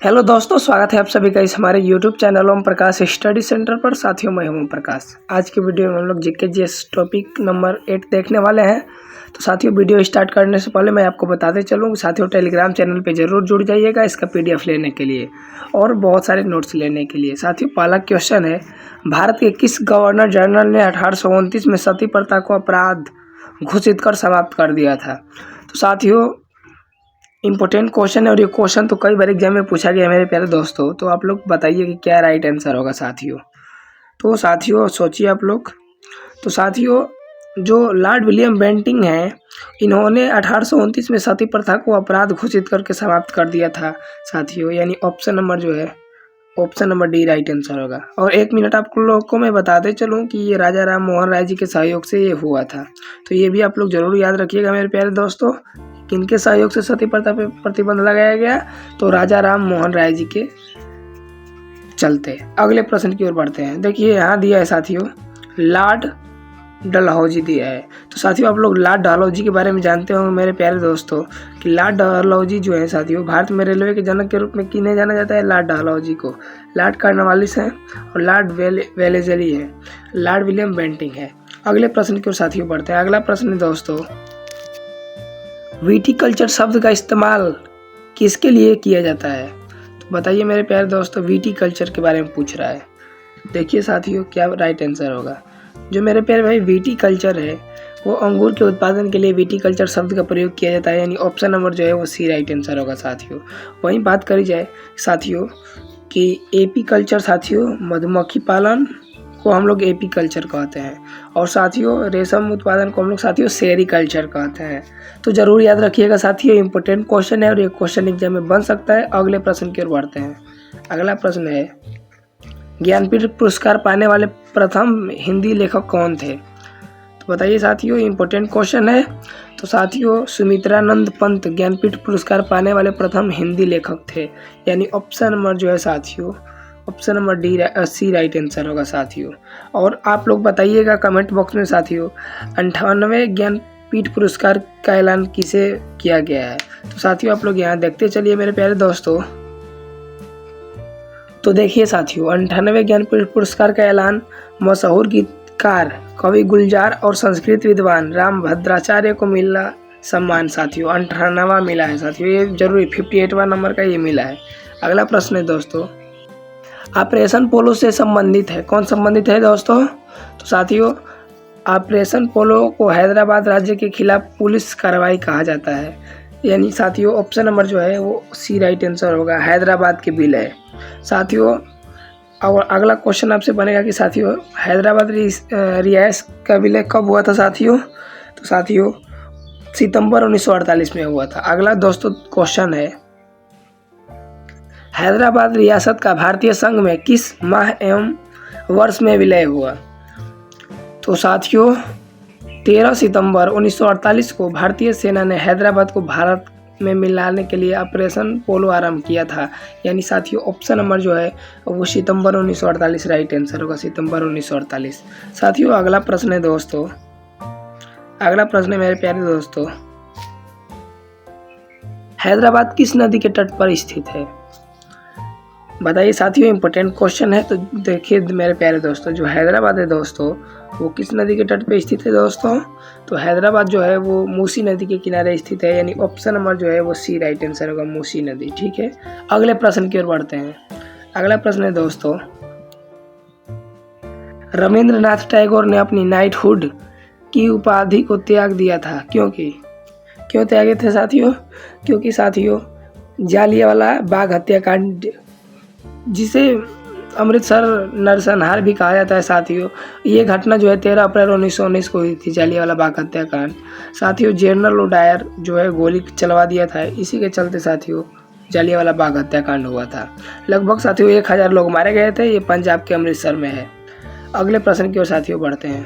Hello दोस्तों, स्वागत है आप सभी का इस हमारे YouTube channel Om Prakash study centre पर। साथियों, मैं हूं ओम प्रकाश। आज की वीडियो में हम लोग जीके जीएस टॉपिक नंबर 8 देखने वाले हैं। तो साथियों, वीडियो स्टार्ट करने से पहले मैं आपको बताते चलूँ, साथियों टेलीग्राम चैनल पे जरूर जुड़ जाइएगा इसका PDF लेने के लिए और बहुत सारे नोट्स लेने के लिए। साथियों, पहला क्वेश्चन है, भारत के किस गवर्नर जनरल ने 1829 में सती प्रथा को अपराध घोषित कर समाप्त कर दिया था? तो साथियों, इम्पोर्टेंट क्वेश्चन है और ये क्वेश्चन तो कई बार एग्जाम में पूछा गया है मेरे प्यारे दोस्तों। तो आप लोग बताइए कि क्या राइट आंसर होगा साथियों। तो साथियों सोचिए आप लोग। तो साथियों, जो लॉर्ड विलियम बेंटिंक हैं, इन्होंने 1829 में सती प्रथा को अपराध घोषित करके समाप्त कर दिया था साथियों। यानी ऑप्शन नंबर जो है, option number D right answer होगा। और 1 मिनट आप लोग को मैं बताते चलूँ कि ये राजा राम मोहन राय जी के सहयोग से ये हुआ था। तो ये भी आप लोग जरूर याद रखिएगा मेरे प्यारे दोस्तों, किनके सहयोग से सती प्रथा पे प्रतिबंध लगाया गया? तो राजा राम मोहन राय जी के चलते। अगले प्रश्न की ओर बढ़ते हैं। देखिए यहाँ दिया है साथियों, लॉर्ड डलहौजी दिया है। तो साथियों, आप लोग लॉर्ड डलहौजी के बारे में जानते होंगे मेरे प्यारे दोस्तों कि लॉर्ड डलहौजी जो है साथियों, भारत में रेलवे के जनक के रूप में किन्हें जाना जाता है? लॉर्ड डलहौजी को। लॉर्ड कार्नवालिस हैं और लॉर्ड वेलेजली है, लॉर्ड विलियम बेंटिंक है। अगले प्रश्न की ओर साथियों बढ़ते हैं। अगला प्रश्न है दोस्तों, विटीकल्चर शब्द का इस्तेमाल किसके लिए किया जाता है? तो बताइए मेरे प्यारे दोस्तों, विटीकल्चर के बारे में पूछ रहा है। देखिए साथियों, क्या राइट आंसर होगा। जो मेरे प्यारे भाई विटीकल्चर है, वो अंगूर के उत्पादन के लिए विटीकल्चर शब्द का प्रयोग किया जाता है। यानी ऑप्शन नंबर जो है वो सी राइट आंसर होगा साथियों। वहीं बात करी जाए साथियों कि एपीकल्चर साथियों, मधुमक्खी पालन को हम लोग एपीकल्चर कहते हैं। और साथियों, रेशम उत्पादन को हम लोग साथियों सेरीकल्चर कहते हैं। तो जरूर याद रखिएगा साथियों, इंपॉर्टेंट क्वेश्चन है और ये क्वेश्चन एग्जाम में बन सकता है। अगले प्रश्न की ओर बढ़ते हैं। अगला प्रश्न है, ज्ञानपीठ पुरस्कार पाने वाले प्रथम हिंदी लेखक कौन थे? तो बताइए साथियों, इंपॉर्टेंट क्वेश्चन है। तो साथियों, सुमित्रानंद पंत ज्ञानपीठ पुरस्कार पाने वाले प्रथम हिंदी लेखक थे। यानी ऑप्शन नंबर जो है साथियों, option number D C right answer होगा साथियों। और आप लोग बताइएगा कमेंट बॉक्स में साथियों, 98वें ज्ञानपीठ पुरस्कार का ऐलान किसे किया गया है? तो साथियों, आप लोग यहाँ देखते चलिए मेरे प्यारे दोस्तों। तो देखिए साथियों, 98वें ज्ञानपीठ पुरस्कार का ऐलान मशहूर गीतकार, कवि गुलजार और संस्कृत विद्वान राम भद्राचार्य को मिला सम्मान साथियों। 98वां मिला है साथियों, ये जरूरी 58वां नंबर का ये मिला है। अगला प्रश्न है दोस्तों, ऑपरेशन पोलो से संबंधित है। कौन संबंधित है दोस्तों? तो साथियों, ऑपरेशन पोलो को हैदराबाद राज्य के खिलाफ पुलिस कार्रवाई कहा जाता है। यानी साथियों, ऑप्शन नंबर जो है वो सी राइट आंसर होगा, हैदराबाद के विलय साथियों। और अगला क्वेश्चन आपसे बनेगा कि साथियों, हैदराबाद रियासत का विलय कब हुआ था साथियों? तो साथियों, सितंबर 1948 में हुआ था। अगला दोस्तों क्वेश्चन है, हैदराबाद रियासत का भारतीय संघ में किस माह एवं वर्ष में विलय हुआ? तो साथियों, 13 सितंबर 1948 को भारतीय सेना ने हैदराबाद को भारत में मिलाने के लिए ऑपरेशन पोलो आरंभ किया था। यानी साथियों, ऑप्शन नंबर जो है वो सितंबर 1948 राइट आंसर होगा, सितंबर 1948। साथियों, अगला प्रश्न है दोस्तों, अगला प्रश्न है मेरे प्यारे दोस्तों, हैदराबाद किस नदी के तट पर स्थित है? बताइए साथियों, इंपॉर्टेंट क्वेश्चन है। तो देखिए मेरे प्यारे दोस्तों, जो हैदराबाद है दोस्तों, वो किस नदी के तट पे स्थित है दोस्तों? तो हैदराबाद जो है वो मूसी नदी के किनारे स्थित है। यानी ऑप्शन नंबर जो है वो सी राइट आंसर होगा, मूसी नदी। ठीक है, अगले प्रश्न की ओर बढ़ते हैं। अगला प्रश्न है दोस्तों, रविंद्रनाथ टैगोर ने अपनी नाइटहुड की उपाधि को त्याग दिया था। क्यों त्यागे थे साथियों? क्योंकि साथियों, जालियांवाला बाग हत्याकांड, जिसे अमृतसर नरसंहार भी कहा जाता है साथियों, ये घटना जो है 13 अप्रैल 1919 को हुई थी, जालियांवाला बाग हत्याकांड साथियों। जनरल डायर जो है गोली चलवा दिया था, इसी के चलते साथियों जालियांवाला बाग हत्याकांड हुआ था। लगभग साथियों 1000 लोग मारे गए थे। ये पंजाब के अमृतसर में है। अगले प्रश्न की ओर साथियों बढ़ते हैं।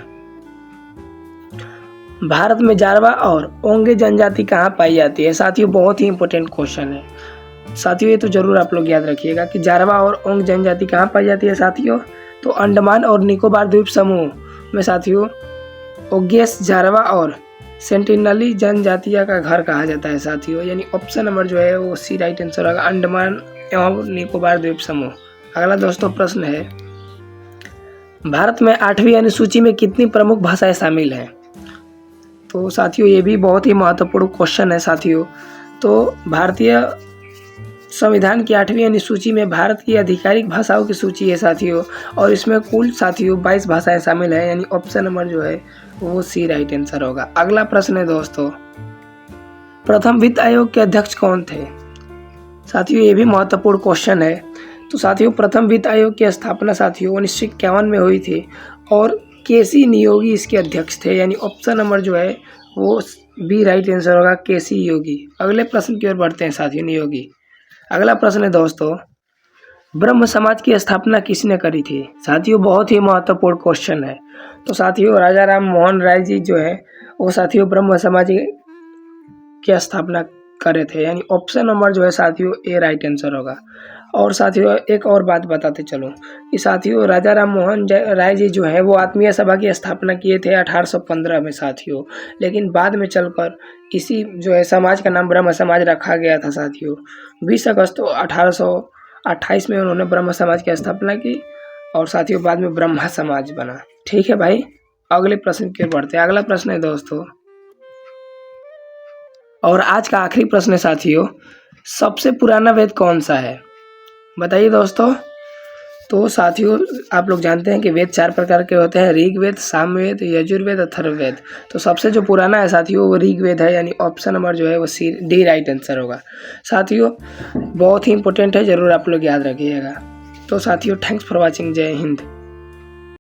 भारत में जारवा और ओंगे जनजाति कहाँ पाई जाती है? साथियों, बहुत ही इंपॉर्टेंट क्वेश्चन है साथियों, ये तो जरूर आप लोग याद रखिएगा कि जारवा और ओंग जनजाति कहाँ पाई जाती है साथियों? तो अंडमान और निकोबार द्वीप समूह में साथियों ओगेस, जारवा और सेंटिनली जनजातिया का घर कहा जाता है साथियों। यानी ऑप्शन नंबर जो है वो सी राइट आंसर होगा, अंडमान एवं निकोबार द्वीप समूह। अगला दोस्तों प्रश्न है, भारत में 8वीं अनुसूची में कितनी प्रमुख भाषाएं शामिल हैं? तो साथियों ये भी बहुत ही महत्वपूर्ण क्वेश्चन है साथियों। तो भारतीय संविधान की 8वीं अनुसूची में भारत की आधिकारिक भाषाओं की सूची है साथियों, और इसमें कुल साथियों 22 भाषाएं शामिल है, यानी ऑप्शन नंबर जो है वो सी राइट आंसर होगा। अगला प्रश्न है दोस्तों, प्रथम वित्त आयोग के अध्यक्ष कौन थे? साथियों ये भी महत्वपूर्ण क्वेश्चन है। तो साथियों प्रथम वित्त आयोग की स्थापना साथियों 1951 में हुई थी और केसी नियोगी इसके अध्यक्ष थे, यानी ऑप्शन नंबर जो है वो बी राइट आंसर होगा, केसी योगी। अगले प्रश्न की ओर बढ़ते हैं साथियों, नियोगी। अगला प्रश्न है दोस्तों, ब्रह्म समाज की स्थापना किसने करी थी? साथियों बहुत ही महत्वपूर्ण क्वेश्चन है। तो साथियों राजा राम मोहन राय जी जो है वो साथियों ब्रह्म समाज की स्थापना करे थे, यानी ऑप्शन नंबर जो है साथियों ए राइट आंसर होगा। और साथियों एक और बात बताते चलो कि साथियों राजा राम मोहन राय जी जो है वो आत्मीय सभा की स्थापना किए थे 1815 में साथियों, लेकिन बाद में चलकर इसी जो है समाज का नाम ब्रह्म समाज रखा गया था साथियों। 20 अगस्त 1828 में उन्होंने ब्रह्म समाज की स्थापना की और साथियों बाद में ब्रह्मा समाज बना। ठीक है भाई, अगले प्रश्न की ओर बढ़ते हैं। अगला प्रश्न है दोस्तों, और आज का आखिरी प्रश्न है साथियों, सबसे पुराना वेद कौन सा है? बताइए दोस्तों। तो साथियों आप लोग जानते हैं कि वेद 4 प्रकार के होते हैं, ऋग्वेद, सामवेद, यजुर्वेद, अथर्ववेद। तो सबसे जो पुराना है साथियों वो ऋग्वेद है, यानी ऑप्शन नंबर जो है वो सी डी राइट आंसर होगा। साथियों बहुत ही इंपॉर्टेंट है, जरूर आप लोग याद रखिएगा। तो साथियों थैंक्स फॉर वॉचिंग, जय हिंद।